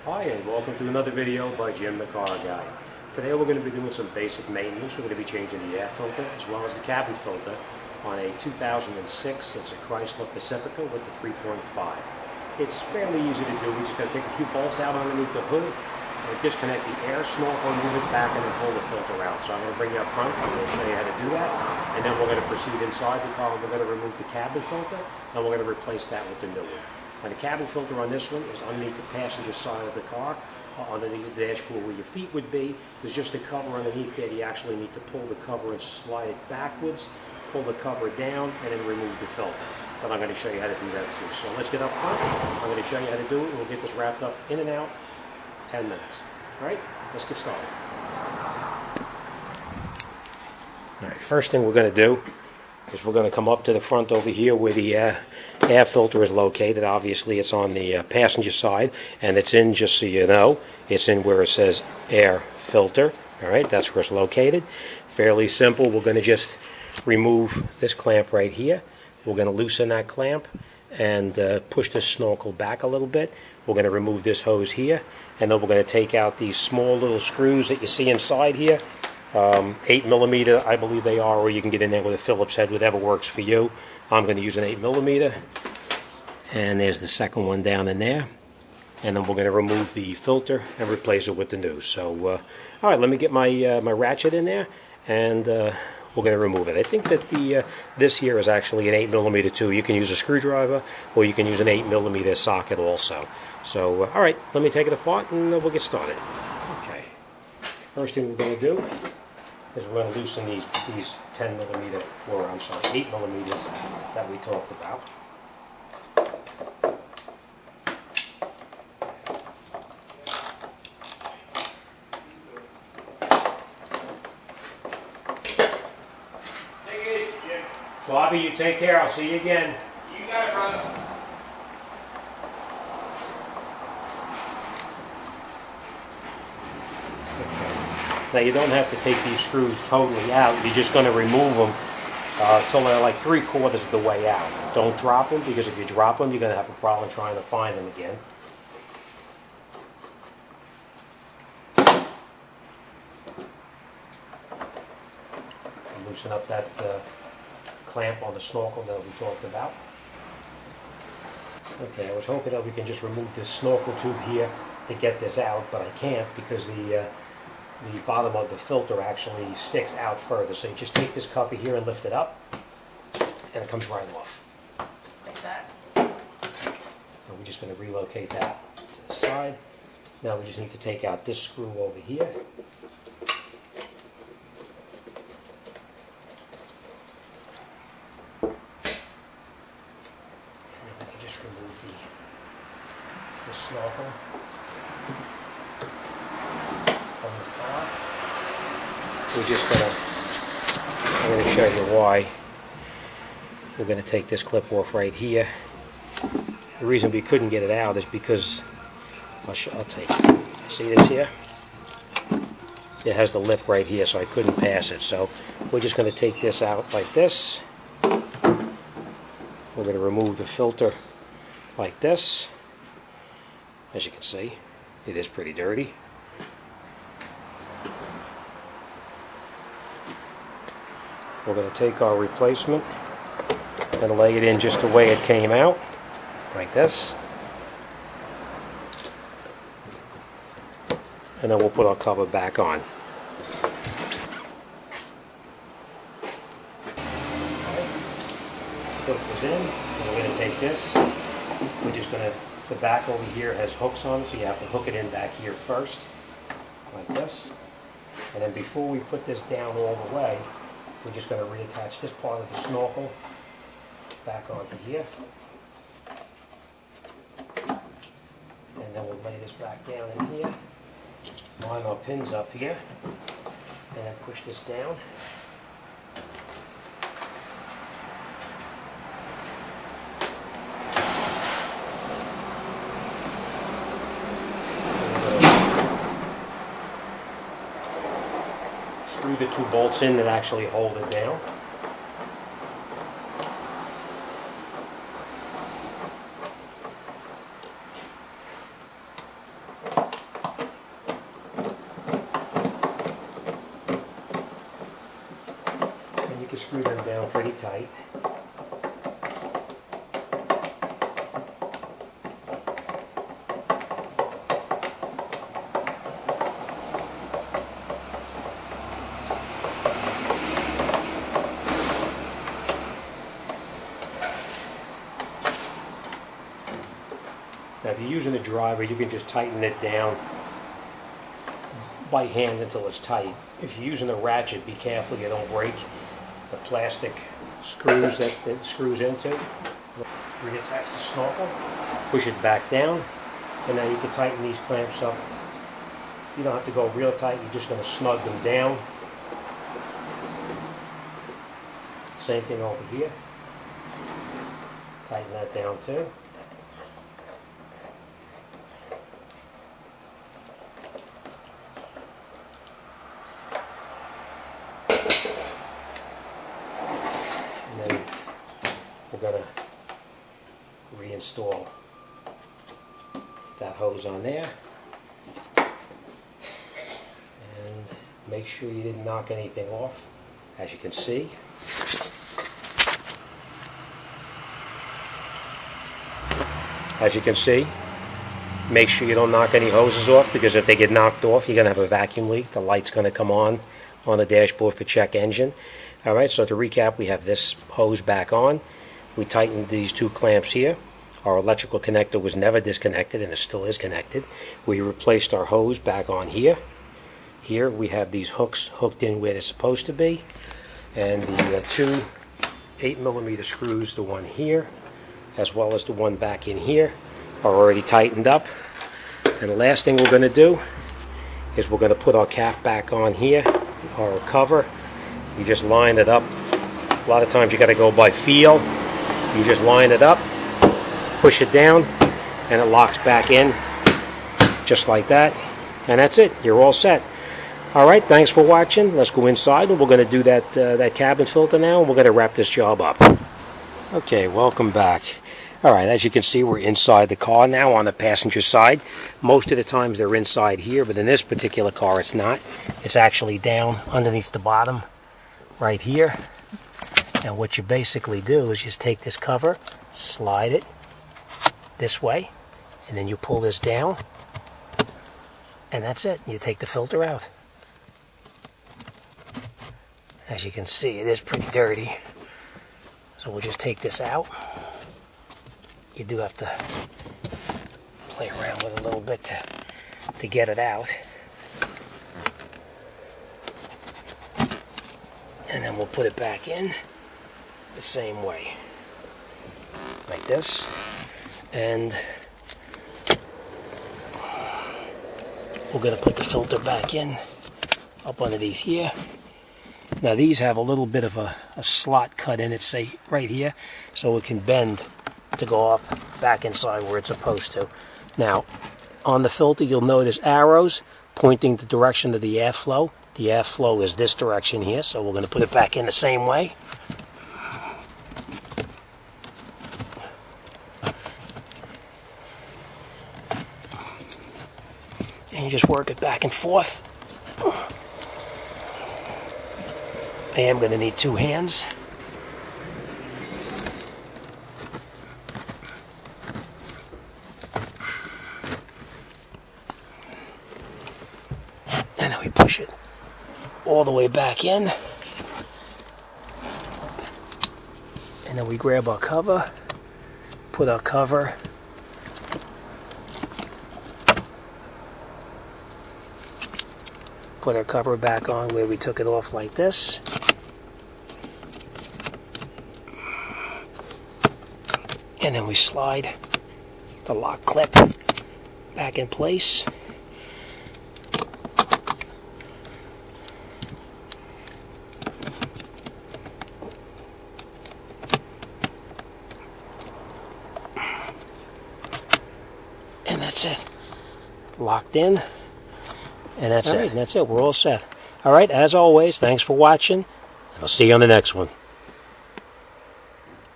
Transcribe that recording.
Hi, and welcome to another video by Jimthecarguy. Today we're going to be doing some basic maintenance. We're going to be changing the air filter as well as the cabin filter on a 2006. It's a Chrysler Pacifica with the 3.5. It's fairly easy to do. We're just going to take a few bolts out underneath the hood, and disconnect the air snorkel, move it back, and then pull the filter out. So I'm going to bring you up front. I'm going to show you how to do that, and then we're going to proceed inside the car. We're going to remove the cabin filter, and we're going to replace that with the new one. Now, the cabin filter on this one is underneath the passenger side of the car, underneath the dashboard where your feet would be. There's just a cover underneath there. You actually need to pull the cover and slide it backwards, pull the cover down, and then remove the filter. But I'm going to show you how to do that too. So let's get up front. I'm going to show you how to do it, and we'll get this wrapped up in and out 10 minutes. All right, let's get started. All right, first thing we're going to do is we're going to come up to the front over here where the air filter is located. Obviously, it's on the passenger side, and it's in, just so you know, it's in where it says air filter. All right, that's where it's located. Fairly simple. We're going to just remove this clamp right here. We're going to loosen that clamp and push this snorkel back a little bit. We're going to remove this hose here, and then we're going to take out these small little screws that you see inside here. 8mm, I believe they are, or you can get in there with a Phillips head, whatever works for you. I'm going to use an 8mm, and there's the second one down in there. And then we're going to remove the filter and replace it with the new. So, all right, let me get my my ratchet in there, and we're going to remove it. I think that this here is actually an 8mm too. You can use a screwdriver, or you can use an 8mm socket also. So, all right, let me take it apart, and we'll get started. Okay, first thing we're going to do is we're going to loosen these 10mm, or I'm sorry, 8mm that we talked about. Bobby, you take care. I'll see you again. You got it, brother. Now, you don't have to take these screws totally out. You're just going to remove them till they're like 3/4 of the way out. Don't drop them, because if you drop them, you're going to have a problem trying to find them again. And loosen up that clamp on the snorkel that we talked about. Okay, I was hoping that we can just remove this snorkel tube here to get this out, but I can't because the bottom of the filter actually sticks out further. So you just take this cover here and lift it up, and it comes right off, like that. And we're just going to relocate that to the side. Now we just need to take out this screw over here. And then we can just remove the snorkel. We're just I'm going to show you why. We're going to take this clip off right here. The reason we couldn't get it out is because, I'll take it. See this here? It has the lip right here, so I couldn't pass it. So we're just going to take this out like this. We're going to remove the filter like this. As you can see, it is pretty dirty. We're going to take our replacement and lay it in just the way it came out, like this. And then we'll put our cover back on. Put this in, and we're going to take this. We're just going to, the back over here has hooks on it, so you have to hook it in back here first, like this. And then before we put this down all the way, we're just going to reattach this part of the snorkel back onto here. And then we'll lay this back down in here. Line our pins up here. And then push this down. Screw the two bolts in that actually hold it down. screw them down pretty tight. Now if you're using a driver, you can just tighten it down by hand until it's tight. If you're using a ratchet, be careful you don't break the plastic screws that it screws into. Reattach the snorkel, push it back down, and now you can tighten these clamps up. You don't have to go real tight, you're just going to snug them down. Same thing over here. Tighten that down too. And then we're going to reinstall that hose on there. And make sure you didn't knock anything off, as you can see. As you can see, make sure you don't knock any hoses off, because if they get knocked off, you're going to have a vacuum leak. The light's going to come on the dashboard for check engine. Alright, so to recap, we have this hose back on. We tightened these two clamps here. Our electrical connector was never disconnected, and it still is connected. We replaced our hose back on here. Here we have these hooks hooked in where they're supposed to be. And the two 8mm screws, the one here, as well as the one back in here, are already tightened up. And the last thing we're going to do is we're going to put our cap back on here, our cover. You just line it up. A lot of times you got to go by feel. You just line it up, push it down, and it locks back in just like that. And that's it. You're all set. Alright, thanks for watching. Let's go inside, and we're going to do that cabin filter now, and we're going to wrap this job up. Okay, welcome back. Alright, as you can see, we're inside the car now on the passenger side. Most of the times they're inside here, but in this particular car it's not. It's actually down underneath the bottom right here. And what you basically do is just take this cover, slide it this way, and then you pull this down, and that's it. You take the filter out. As you can see, it is pretty dirty. So we'll just take this out. You do have to play around with it a little bit to get it out. And then we'll put it back in the same way. Like this. And we're going to put the filter back in up underneath here. Now these have a little bit of a slot cut in it, say right here, so it can bend to go up back inside where it's supposed to. Now on the filter you'll notice arrows pointing the direction of the airflow. The airflow is this direction here, so we're going to put it back in the same way. And you just work it back and forth. I am going to need two hands. And then we push it all the way back in. And then we grab our cover, put our cover back on where we took it off like this. And then we slide the lock clip back in place. And that's it. Locked in. And that's it. And that's it. We're all set. Alright, as always, thanks for watching. And I'll see you on the next one.